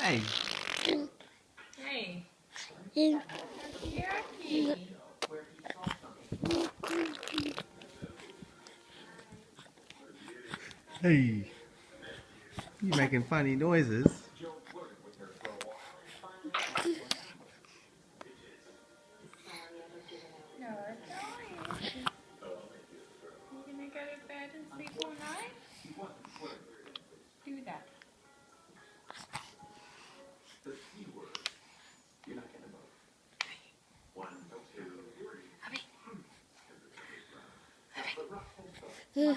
Hey. Hey. Hey. You making funny noises. No, it's alright. You gonna go to bed and sleep all night? Do that. What's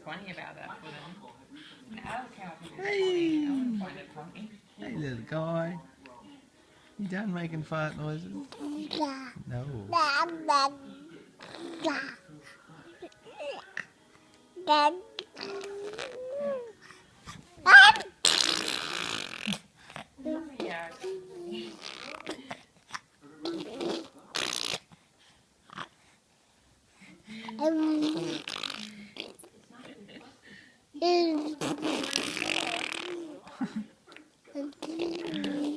funny about that for them? Now Hey. I want to find it funny. Hey, little guy. You done making fart noises? No. Yeah.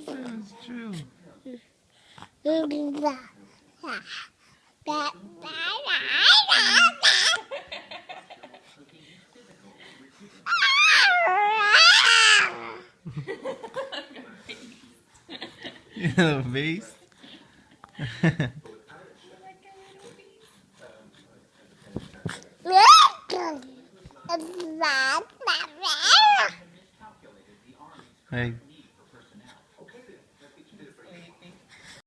That's true. You little beast. Hey.